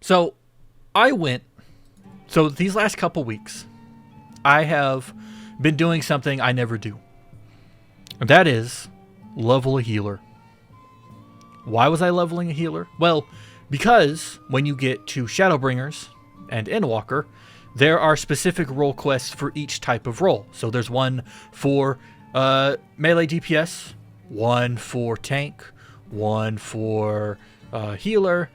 So these last couple weeks, I have been doing something I never do. And that is level a healer. Why was I leveling a healer? Well, because when you get to Shadowbringers and Endwalker, there are specific role quests for each type of role. So there's one for melee DPS, one for tank, one for healer,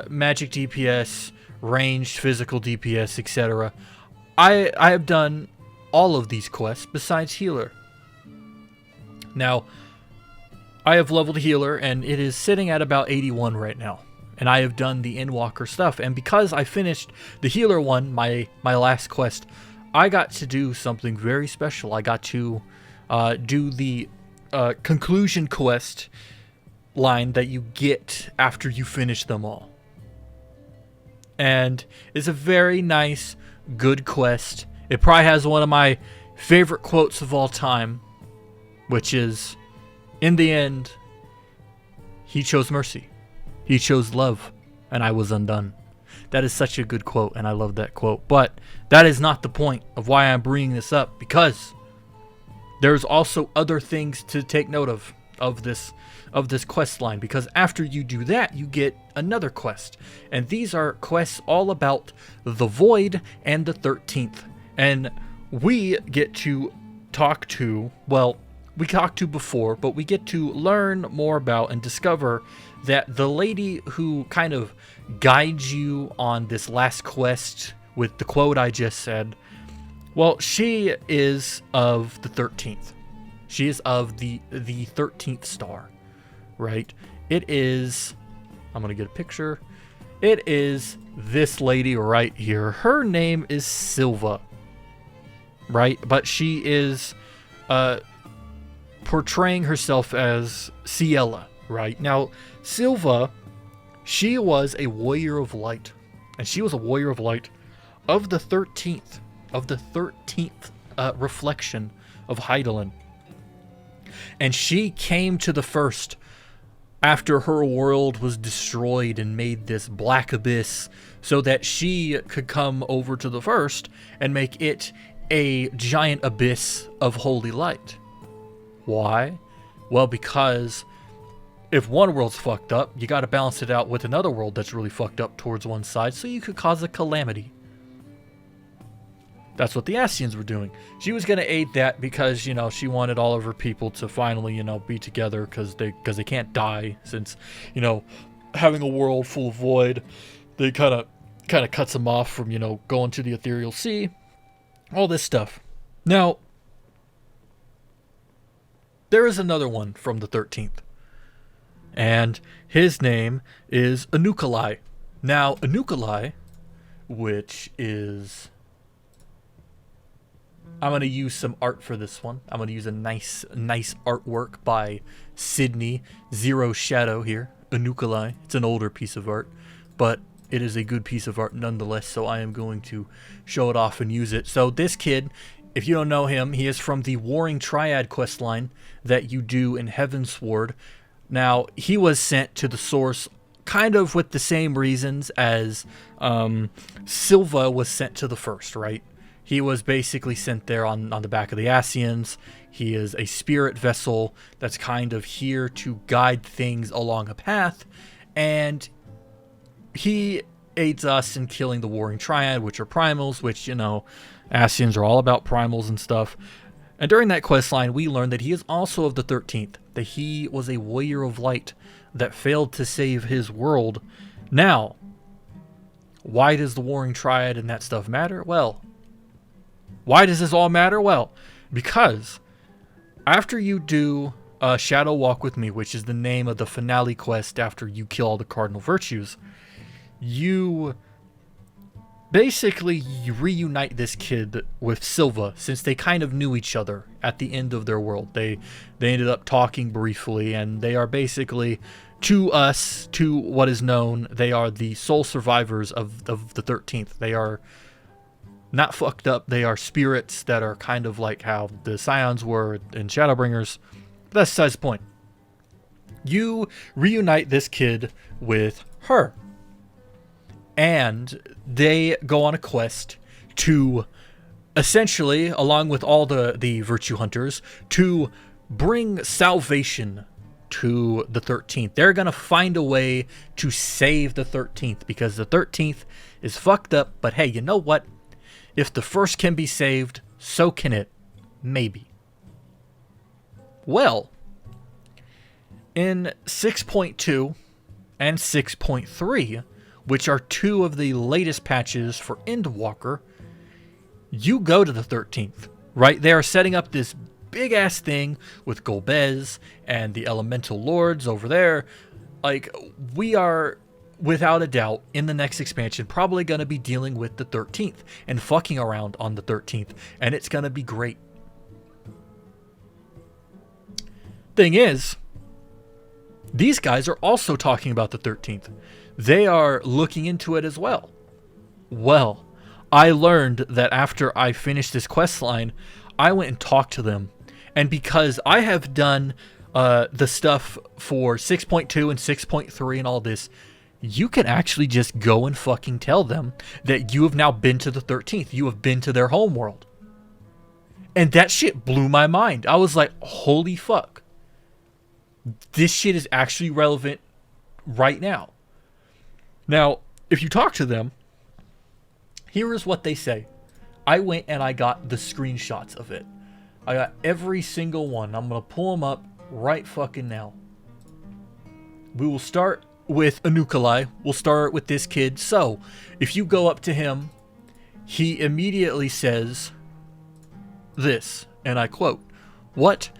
magic DPS, ranged physical DPS, etc. I have done all of these quests besides healer. Now, I have leveled healer, and it is sitting at about 81 right now. And I have done the Endwalker stuff. And because I finished the healer one, my last quest, I got to do something very special. I got to do the conclusion quest line that you get after you finish them all. And it's a very nice, good quest. It probably has one of my favorite quotes of all time, which is, in the end, he chose mercy. He chose love, and I was undone. That is such a good quote, and I love that quote. But that is not the point of why I'm bringing this up, because there's also other things to take note of this quest line, because after you do that, you get another quest. And these are quests all about the Void and the 13th. And we get to talk to, well, we talked to before, but we get to learn more about and discover that the lady who kind of guides you on this last quest with the quote I just said, well, she is of the 13th. She is of the 13th star, right? It is, I'm going to get a picture. It is this lady right here. Her name is Silva, right? But she is portraying herself as Ciela, right? Now, Silva, she was a warrior of light, and she was a warrior of light of the 13th, reflection of Heidelin. And she came to the first after her world was destroyed and made this black abyss so that she could come over to the first and make it a giant abyss of holy light. Why? Well, because if one world's fucked up, you got to balance it out with another world that's really fucked up towards one side, so you could cause a calamity. That's what the Ascians were doing. She was going to aid that because, she wanted all of her people to finally, be together because they can't die, since, having a world full of void, they kind of cuts them off from, going to the ethereal sea, all this stuff. Now, there is another one from the 13th, and his name is Anukalai. Now, Anukalai, which is, I'm going to use some art for this one. I'm going to use a nice artwork by Sydney Zero Shadow here. Anukalai. It's an older piece of art, but it is a good piece of art nonetheless, so I am going to show it off and use it. So this kid, if you don't know him, he is from the Warring Triad questline that you do in Heavensward. Now, he was sent to the source kind of with the same reasons as Silva was sent to the first, right? He was basically sent there on the back of the Ascians. He is a spirit vessel that's kind of here to guide things along a path. And he aids us in killing the Warring Triad, which are primals, which, Ascians are all about primals and stuff. And during that questline, we learned that he is also of the 13th, that he was a warrior of light that failed to save his world. Now, why does the Warring Triad and that stuff matter? Well, why does this all matter? Well, because after you do Shadow Walk with Me, which is the name of the finale quest after you kill all the cardinal virtues, you basically reunite this kid with Silva, since they kind of knew each other at the end of their world. They ended up talking briefly, and they are basically, to us, to what is known, they are the sole survivors of the 13th. They are not fucked up. They are spirits that are kind of like how the Scions were in Shadowbringers. But that's besides the point. You reunite this kid with her. And they go on a quest to essentially, along with all the virtue hunters, to bring salvation to the 13th. They're going to find a way to save the 13th because the 13th is fucked up. But hey, you know what? If the first can be saved, so can it. Maybe. Well, in 6.2 and 6.3, which are two of the latest patches for Endwalker, you go to the 13th, right? They are setting up this big-ass thing with Golbez and the Elemental Lords over there. Like, we are, without a doubt, in the next expansion, probably going to be dealing with the 13th and fucking around on the 13th, and it's going to be great. Thing is, these guys are also talking about the 13th. They are looking into it as well. Well, I learned that after I finished this quest line, I went and talked to them. And because I have done the stuff for 6.2 and 6.3 and all this, you can actually just go and fucking tell them that you have now been to the 13th. You have been to their homeworld. And that shit blew my mind. I was like, holy fuck. This shit is actually relevant right now. Now, if you talk to them, here is what they say. I went and I got the screenshots of it. I got every single one. I'm going to pull them up right fucking now. We will start with Anukalai. We'll start with this kid. So, if you go up to him, he immediately says this, and I quote, "What?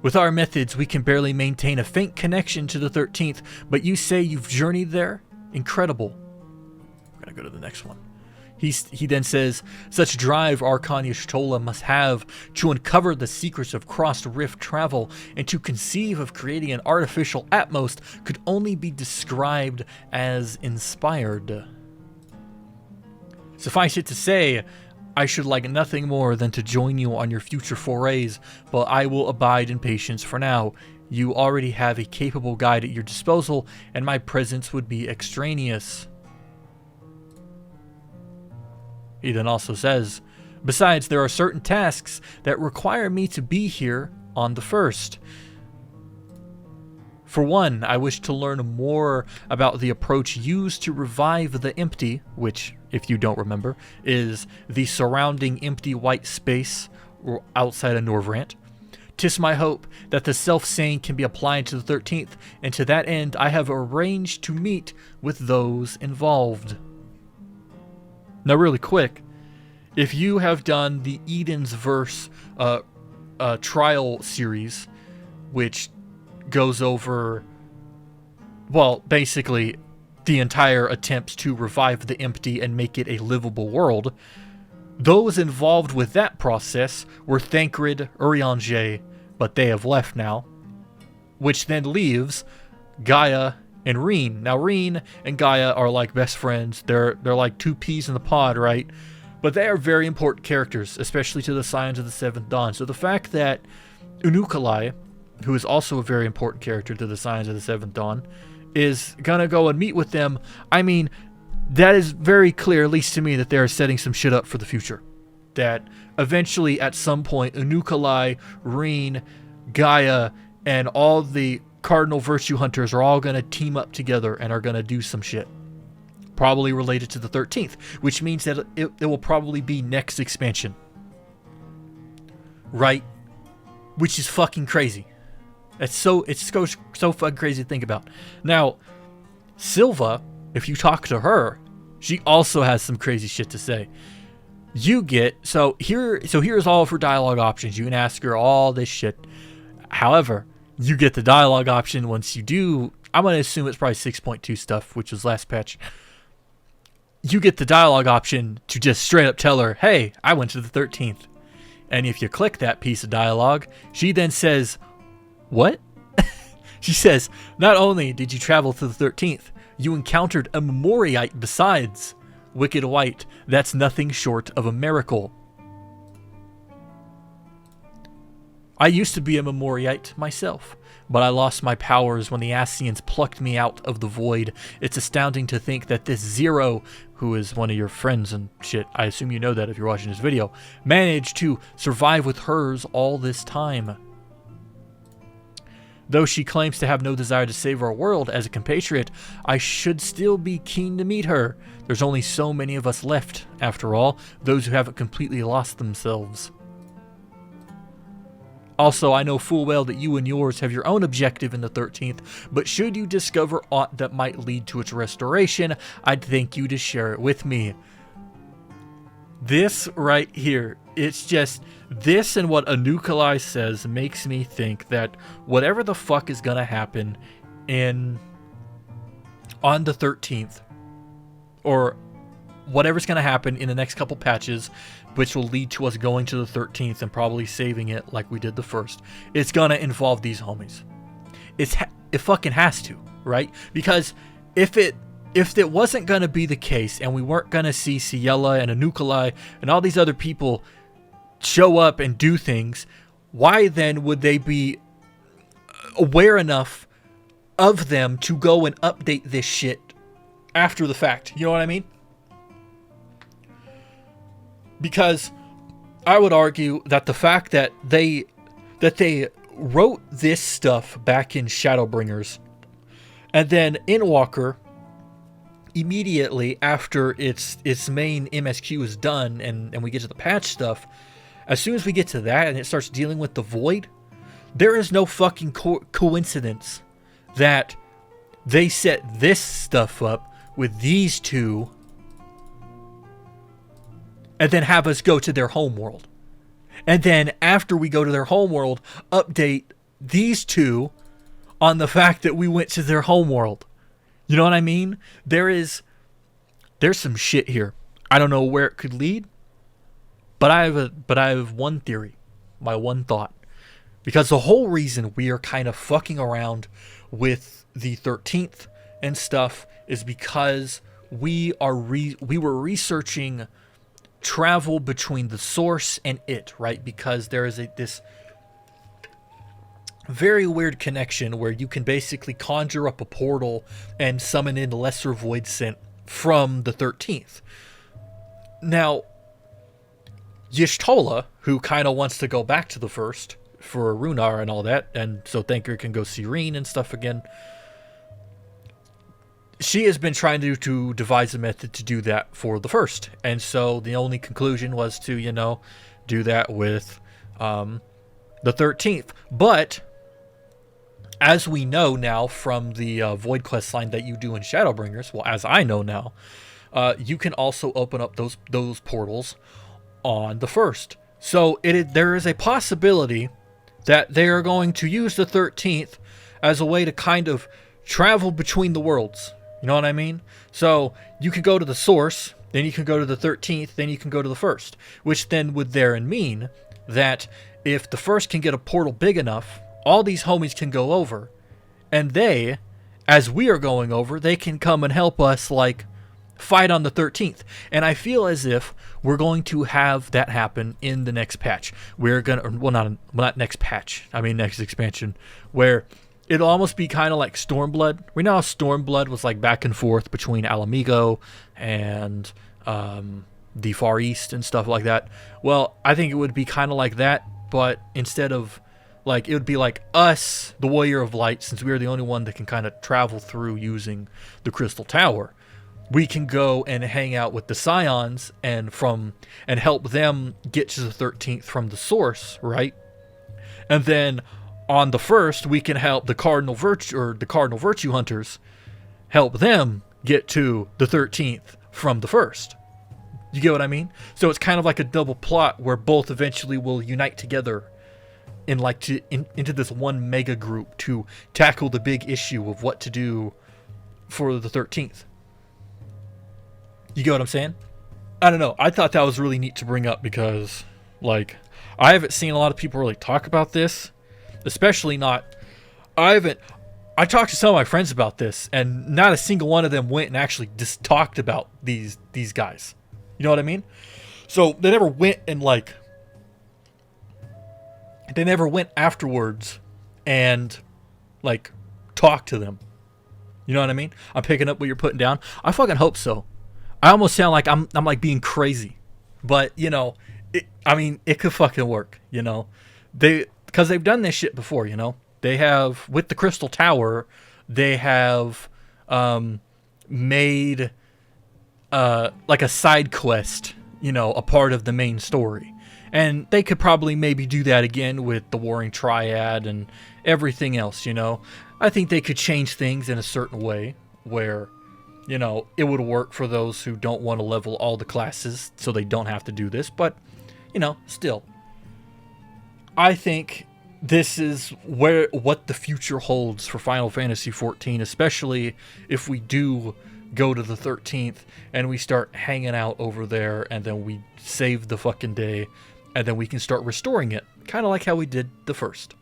With our methods, we can barely maintain a faint connection to the 13th, but you say you've journeyed there? Incredible." I'm going to go to the next one. He then says, "Such drive Archon Y'shtola must have to uncover the secrets of crossed rift travel and to conceive of creating an artificial Atmos could only be described as inspired. Suffice it to say, I should like nothing more than to join you on your future forays, but I will abide in patience for now. You already have a capable guide at your disposal, and my presence would be extraneous." He then also says, "Besides, there are certain tasks that require me to be here on the 1st. For one, I wish to learn more about the approach used to revive the empty," which, if you don't remember, is the surrounding empty white space outside of Norvrant. "'Tis my hope that the self-same can be applied to the 13th, and to that end I have arranged to meet with those involved." Now, really quick, if you have done the Eden's Verse trial series, which goes over, well, basically the entire attempts to revive the empty and make it a livable world, those involved with that process were Thancred, Urianger, but they have left now, which then leaves Gaia and Reen. Now, Reen and Gaia are like best friends. They're like two peas in the pod, right? But they are very important characters, especially to the Scions of the Seventh Dawn. So the fact that Unukalai, who is also a very important character to the Scions of the Seventh Dawn, is gonna go and meet with them, I mean, that is very clear, at least to me, that they're setting some shit up for the future. That eventually, at some point, Unukalai, Reen, Gaia, and all the Cardinal Virtue Hunters are all going to team up together and are going to do some shit. Probably related to the 13th, which means that it will probably be next expansion. Right? Which is fucking crazy. It's so fucking crazy to think about. Now, Silva, if you talk to her, she also has some crazy shit to say. You get, here's all of her dialogue options. You can ask her all this shit. However, you get the dialogue option once you do. I'm going to assume it's probably 6.2 stuff, which was last patch. You get the dialogue option to just straight up tell her, "Hey, I went to the 13th. And if you click that piece of dialogue, she then says, "What?" She says, "Not only did you travel to the 13th, you encountered a Memoriite besides. Wicked White, that's nothing short of a miracle." I used to be a Memoriite myself. but I lost my powers when the Ascians plucked me out of the void. It's astounding to think that this Zero, who is one of your friends and shit, I assume you know that if you're watching this video, managed to survive with hers all this time. Though she claims to have no desire to save our world as a compatriot, I should still be keen to meet her. There's only so many of us left, after all, those who haven't completely lost themselves. Also, I know full well that you and yours have your own objective in the 13th, but should you discover aught that might lead to its restoration, I'd thank you to share it with me. This right here, it's just, this and what Anukalai says makes me think that whatever the fuck is gonna happen on the 13th, or whatever's gonna happen in the next couple patches, which will lead to us going to the 13th and probably saving it like we did the first, it's gonna involve these homies. It fucking has to, right? Because if it wasn't going to be the case and we weren't going to see Ciela and Anukalai and all these other people show up and do things, why then would they be aware enough of them to go and update this shit after the fact? You know what I mean? Because I would argue that the fact that they wrote this stuff back in Shadowbringers, and then Endwalker, immediately after its main MSQ is done and we get to the patch stuff, as soon as we get to that and it starts dealing with the void, there is no fucking coincidence that they set this stuff up with these two and then have us go to their homeworld. And then after we go to their homeworld, update these two on the fact that we went to their homeworld. You know what I mean? There's some shit here. I don't know where it could lead, but I have one theory, my one thought. Because the whole reason we are kind of fucking around with the 13th and stuff is because we were researching travel between the source and it, right? Because there is this very weird connection where you can basically conjure up a portal and summon in lesser void sent from the 13th. Now, Y'shtola, who kind of wants to go back to the first for Runar and all that, and so Thanker can go see Reen and stuff again, she has been trying to devise a method to do that for the first. And so the only conclusion was to, do that with the 13th. But as we know now from the Void quest line that you do in Shadowbringers, well, as I know now, you can also open up those portals on the first. So there is a possibility that they are going to use the 13th as a way to kind of travel between the worlds. You know what I mean? So you can go to the source, then you can go to the 13th, then you can go to the first, which then would therein mean that if the first can get a portal big enough, all these homies can go over, and they, as we are going over, they can come and help us, like, fight on the 13th. And I feel as if we're going to have that happen in the next patch. We're gonna, not next patch, I mean next expansion, where it'll almost be kind of like Stormblood. We know how Stormblood was like back and forth between Alamigo and the Far East and stuff like that. Well, I think it would be kind of like that, but instead of, like, it would be like us, the Warrior of Light, since we're the only one that can kind of travel through using the Crystal Tower. We can go and hang out with the Scions and help them get to the 13th from the source, right? And then on the first, we can help the Cardinal Virtue Hunters help them get to the 13th from the first. You get what I mean? So it's kind of like a double plot where both eventually will unite together into this one mega group to tackle the big issue of what to do for the 13th. You get what I'm saying? I don't know. I thought that was really neat to bring up because, like, I haven't seen a lot of people really talk about this. Especially not... I talked to some of my friends about this, and not a single one of them went and actually just talked about these guys. You know what I mean? So, they never went and, like... They never went afterwards and Like, talk to them. You know what I mean? I'm picking up what you're putting down. I fucking hope so. I almost sound like I'm like being crazy. But, you know, it could fucking work, you know. Because they've done this shit before, you know. They have, with the Crystal Tower, they have made like a side quest, you know, a part of the main story. And they could probably maybe do that again with the Warring Triad and everything else, you know. I think they could change things in a certain way where, you know, it would work for those who don't want to level all the classes so they don't have to do this. But, you know, still, I think this is what the future holds for Final Fantasy XIV, especially if we do go to the 13th and we start hanging out over there and then we save the fucking day and then we can start restoring it, kind of like how we did the first.